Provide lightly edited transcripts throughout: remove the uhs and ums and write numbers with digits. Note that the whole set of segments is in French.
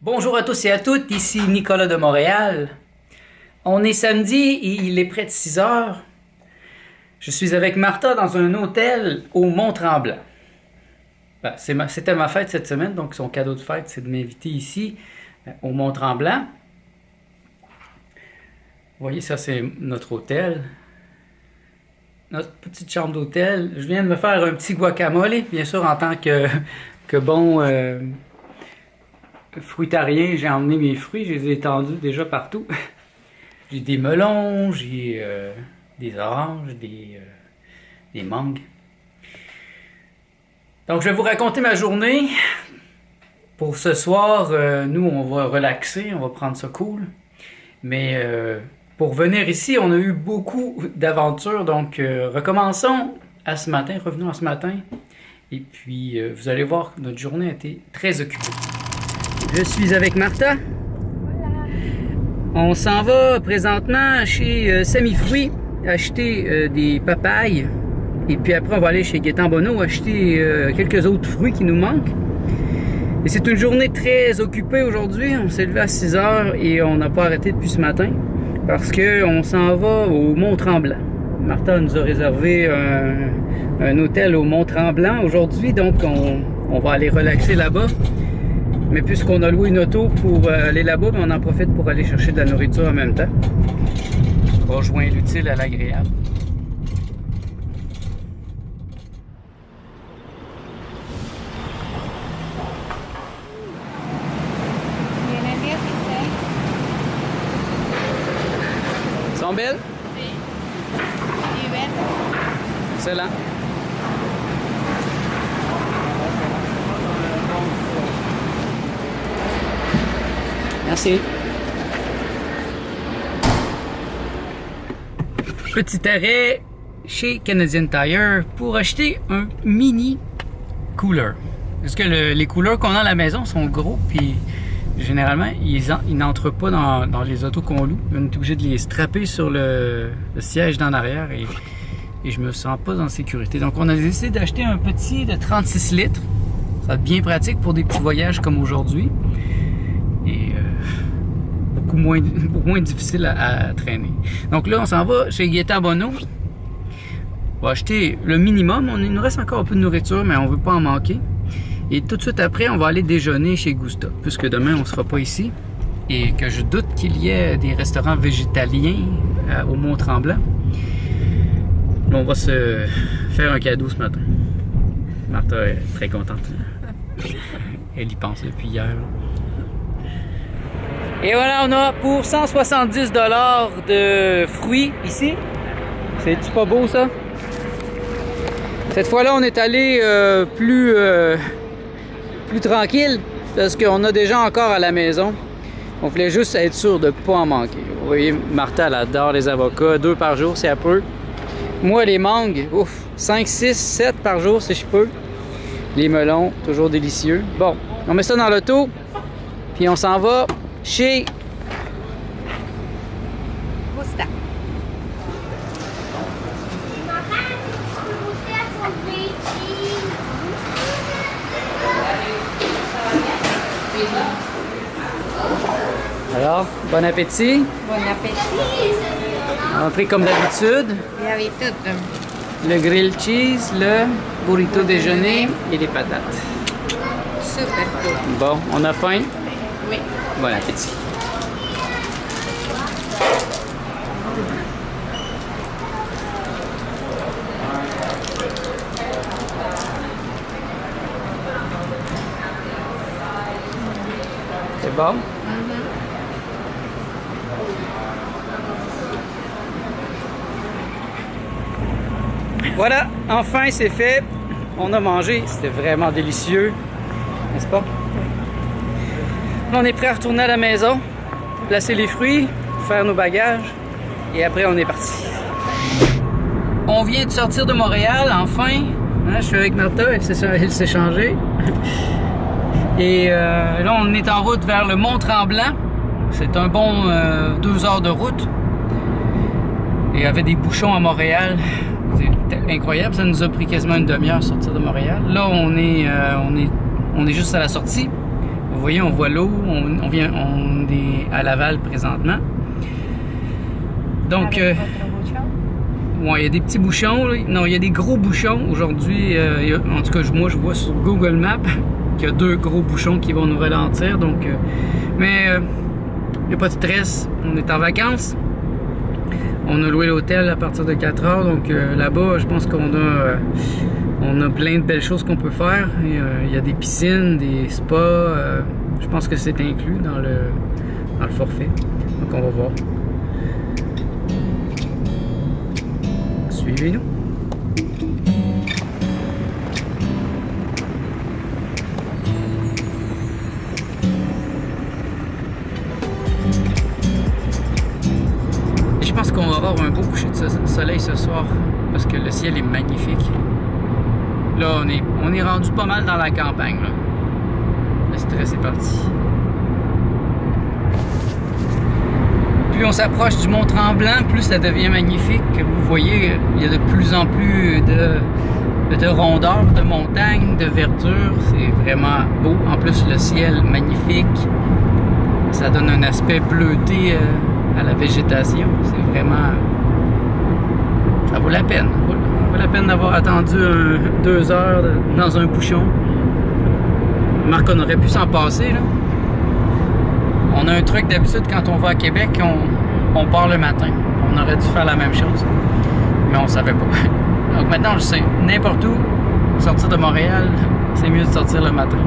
Bonjour à tous et à toutes, ici Nicolas de Montréal. On est samedi et il est près de 6 heures. Je suis avec Martha dans un hôtel au Mont-Tremblant. C'était ma fête cette semaine, donc son cadeau de fête, c'est de m'inviter ici, au Mont-Tremblant. Vous voyez, ça c'est notre hôtel. Notre petite chambre d'hôtel. Je viens de me faire un petit guacamole, bien sûr, en tant que bon fruitarien, j'ai emmené mes fruits, je les ai étendus déjà partout. J'ai des melons, j'ai des oranges, des mangues. Donc, je vais vous raconter ma journée. Pour ce soir, nous, on va relaxer, on va prendre ça cool. Mais pour venir ici, on a eu beaucoup d'aventures. Donc, recommençons à ce matin, revenons à ce matin. Et puis, vous allez voir que notre journée a été très occupée. Je suis avec Martha. On s'en va présentement chez Semi-Fruits acheter des papayes. Et puis après, on va aller chez Gaétan Bonneau acheter quelques autres fruits qui nous manquent. Et c'est une journée très occupée aujourd'hui. On s'est levé à 6 heures et on n'a pas arrêté depuis ce matin parce qu'on s'en va au Mont-Tremblant. Martha nous a réservé un hôtel au Mont-Tremblant aujourd'hui, donc on va aller relaxer là-bas. Mais puisqu'on a loué une auto pour aller là-bas, on en profite pour aller chercher de la nourriture en même temps. On rejoint l'utile à l'agréable. Ils sont belles? Sí. Y ven. Excellent. Merci. Petit arrêt chez Canadian Tire pour acheter un mini cooler. Parce que les coolers qu'on a à la maison sont gros, puis généralement, ils n'entrent pas dans les autos qu'on loue. On est obligé de les strapper sur le siège d'en arrière et je me sens pas en sécurité. Donc, on a décidé d'acheter un petit de 36 litres. Ça va être bien pratique pour des petits voyages comme aujourd'hui. Et beaucoup moins difficile à traîner. Donc là, on s'en va chez Gaétan Bonneau. On va acheter le minimum. Il nous reste encore un peu de nourriture, mais on ne veut pas en manquer. Et tout de suite après, on va aller déjeuner chez Gusta, puisque demain, on ne sera pas ici. Et que je doute qu'il y ait des restaurants végétaliens au Mont-Tremblant. On va se faire un cadeau ce matin. Martha est très contente. Elle y pense depuis hier. Et voilà, on a pour 170 $ de fruits ici. C'est-tu pas beau ça? Cette fois-là, on est allé plus tranquille parce qu'on a déjà encore à la maison. On voulait juste être sûr de ne pas en manquer. Vous voyez, Martha, elle adore les avocats. 2 par jour, c'est à peu. Moi, les mangues, 5, 6, 7 par jour si je peux. Les melons, toujours délicieux. Bon, on met ça dans l'auto, puis on s'en va chez Gusta. Alors, bon appétit. Bon appétit. Entrée comme d'habitude. Y avait tout. Le grilled cheese, le burrito déjeuner et les patates. Super cool. Bon, on a faim. Oui. Bon appétit. C'est bon? Voilà, enfin c'est fait. On a mangé, c'était vraiment délicieux, n'est-ce pas? Là, on est prêt à retourner à la maison, placer les fruits, faire nos bagages et après on est parti. On vient de sortir de Montréal, enfin. Hein, je suis avec Martha, elle s'est changée. Et là, on est en route vers le Mont-Tremblant. C'est un bon 2 heures de route. Et il y avait des bouchons à Montréal. C'était incroyable, ça nous a pris quasiment une demi-heure à sortir de Montréal. Là, on est juste à la sortie. Vous voyez, on voit l'eau, on est à Laval présentement. Donc, Avec votre bouchon? ouais, il y a des petits bouchons. Là. Non, il y a des gros bouchons. Aujourd'hui, en tout cas, moi, je vois sur Google Maps qu'il y a 2 gros bouchons qui vont nous ralentir. Donc, mais il n'y a pas de stress. On est en vacances. On a loué l'hôtel à partir de 4 heures. Donc, là-bas, je pense qu'on a... on a plein de belles choses qu'on peut faire. Il y a des piscines, des spas. Je pense que c'est inclus dans le forfait. Donc on va voir. Suivez-nous. Je pense qu'on va avoir un beau coucher de soleil ce soir parce que le ciel est magnifique. Là, on est rendu pas mal dans la campagne. Là. Le stress est parti. Plus on s'approche du Mont-Tremblant, plus ça devient magnifique. Vous voyez, il y a de plus en plus de rondeur, de montagnes, de verdure. C'est vraiment beau. En plus, le ciel magnifique. Ça donne un aspect bleuté à la végétation. C'est vraiment... ça vaut la peine. Ça vaut la peine d'avoir attendu 2 heures dans un bouchon. Marc, on aurait pu s'en passer, là. On a un truc d'habitude quand on va à Québec, on part le matin. On aurait dû faire la même chose, mais on savait pas. Donc maintenant, on le sait. N'importe où, sortir de Montréal, c'est mieux de sortir le matin.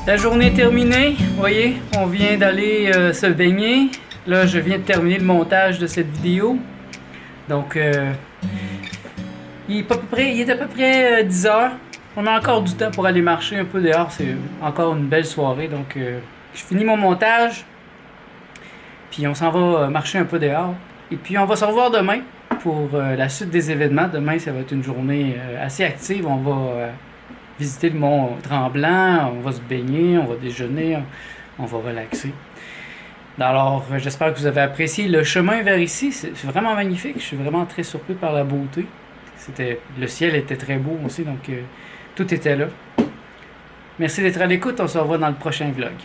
La journée est terminée, vous voyez, on vient d'aller se baigner. Là, je viens de terminer le montage de cette vidéo. Donc, il est à peu près 10 heures. On a encore du temps pour aller marcher un peu dehors. C'est encore une belle soirée. Donc, je finis mon montage. Puis, on s'en va marcher un peu dehors. Et puis, on va se revoir demain pour la suite des événements. Demain, ça va être une journée assez active. On va... visiter le Mont-Tremblant, on va se baigner, on va déjeuner, on va relaxer. Alors, j'espère que vous avez apprécié le chemin vers ici. C'est vraiment magnifique. Je suis vraiment très surpris par la beauté. Le ciel était très beau aussi, donc tout était là. Merci d'être à l'écoute. On se revoit dans le prochain vlog.